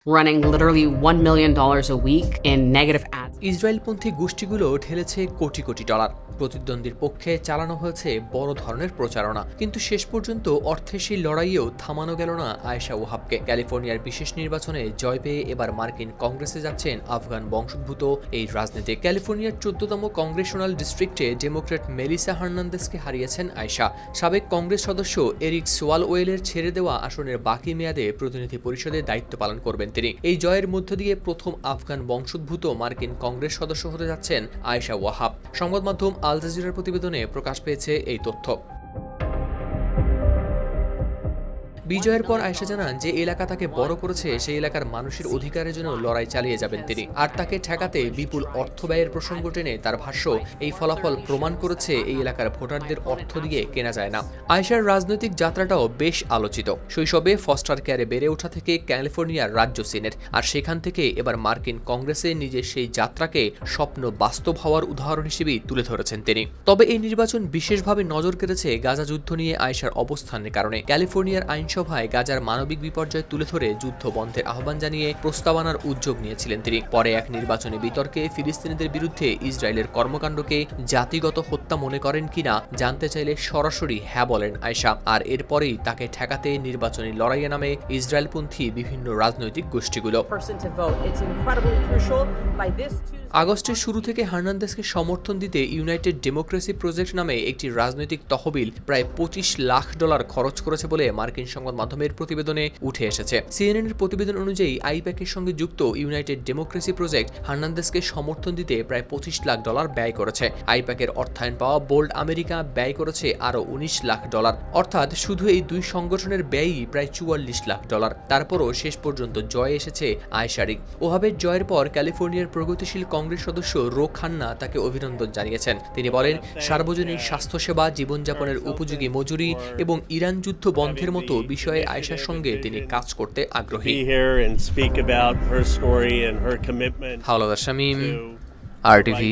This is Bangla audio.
running literally $1 million a week in negative ads. ইসরায়েলপন্থী গোষ্ঠীগুলো ঢেলেছে crore crore dollar. প্রতিদ্বন্দ্বীর পক্ষে চালানো হয়েছে বড় ধরনের প্রচারণা, কিন্তু শেষ পর্যন্ত অর্থের সেই লড়াইয়েও থামানো গেল না আয়েশা ওহাবকে। ক্যালিফোর্নিয়ার বিশেষ নির্বাচনে জয় পেয়ে এবার মার্কিন কংগ্রেসে যাচ্ছেন আফগান বংশোদ্ভূত এই রাজনীতিক। ক্যালিফোর্নিয়ার 14তম কংগ্রেশনাল ডিস্ট্রিক্টে ডেমোক্র্যাট মেলিসা হার্নান্দেজকে হারিয়েছেন আয়েশা। সাবেক কংগ্রেস সদস্য এরিক সোয়ালওয়েলের ছেড়ে দেওয়া আসনের বাকি মেয়াদে প্রতিনিধি পরিষদে দায়িত্ব পালন করবেন তিনি। এই জয়ের মধ্য দিয়ে প্রথম আফগান বংশোদ্ভূত মার্কিন কংগ্রেস সদস্য হতে যাচ্ছেন আয়েশা ওয়াহাব। সংবাদ মাধ্যম আল জাজিরার প্রতিবেদনে প্রকাশ পেয়েছে এই তথ্য। বিজয়ের পর আয়েশা জানান যে এলাকা তাকে বড় করেছে সেই এলাকার মানুষের অধিকারের জন্য লড়াই চালিয়ে যাবেন তিনি। আর তাকে ঠেকাতে বিপুল অর্থ ব্যয়ের প্রসঙ্গ টেনে তার ভাষ্য, এই ফলাফল প্রমাণ করেছে এই এলাকার ভোটারদের অর্থ দিয়ে কেনা যায় না। আয়েশার রাজনৈতিক যাত্রাটাও বেশ আলোচিত। শৈশবে ফস্টার কেয়ারে বেড়ে ওঠা থেকে ক্যালিফোর্নিয়ার রাজ্য সিনেট, আর সেখান থেকে এবার মার্কিন কংগ্রেসে নিজের সেই যাত্রাকে স্বপ্ন বাস্তব হওয়ার উদাহরণ হিসেবেই তুলে ধরেছেন তিনি। তবে এই নির্বাচন বিশেষভাবে নজর কেড়েছে গাজা যুদ্ধ নিয়ে আয়েশার অবস্থানের কারণে। ক্যালিফোর্নিয়ার আইনসভায় গাজার মানবিক বিপর্যয় তুলে ধরে যুদ্ধ বন্ধের আহ্বান জানিয়ে প্রস্তাবনার উদ্যোগ নিয়েছিলেন তিনি। পরে এক নির্বাচনী বিতর্কে ফিলিস্তিনিদের বিরুদ্ধে ইসরায়েলের কর্মকাণ্ডকে জাতিগত হত্যা মনে করেন কিনা জানতে চাইলে সরাসরি হ্যাঁ বলেন আয়েশা। আর এরপরেই তাকে ঠেকাতে নির্বাচনী লড়াইয়ে নামে ইসরায়েলপন্থী বিভিন্ন রাজনৈতিক গোষ্ঠীগুলো। আগস্টের শুরু থেকে হার্নান্দেজকে সমর্থন দিতে ইউনাইটেড ডেমোক্রেসি প্রজেক্ট নামে একটি রাজনৈতিক তহবিল প্রায় $25 লাখ খরচ করেছে বলে মার্কিন সংবাদ মাধ্যমের প্রতিবেদনে উঠে এসেছে। সিএনএনের প্রতিবেদন অনুযায়ী আইপ্যাকের সঙ্গে যুক্ত ইউনাইটেড ডেমোক্রেসি প্রজেক্ট হার্নান্দেজকে সমর্থন দিতে প্রায় $25 লাখ ব্যয় করেছে। আইপ্যাকের অর্থায়ন পাওয়া বোল্ড আমেরিকা ব্যয় করেছে আরও $19 লাখ। অর্থাৎ শুধু এই দুই সংগঠনের ব্যয়ই প্রায় $44 লাখ। তারপরও শেষ পর্যন্ত জয় এসেছে আয়েশারই। ওহাবের জয়ের পর ক্যালিফোর্নিয়ার প্রগতিশীল কংগ্রেস সদস্য রো খান্না তাকে অভিনন্দন জানিয়েছেন। তিনি বলেন, সার্বজনীন স্বাস্থ্যসেবা, জীবনযাপনের উপযোগী মজুরি এবং ইরান যুদ্ধ বন্ধের মতো বিষয়ে আয়েশার সঙ্গে তিনি কাজ করতে আগ্রহী। হাওলাদার শামীম, RTV।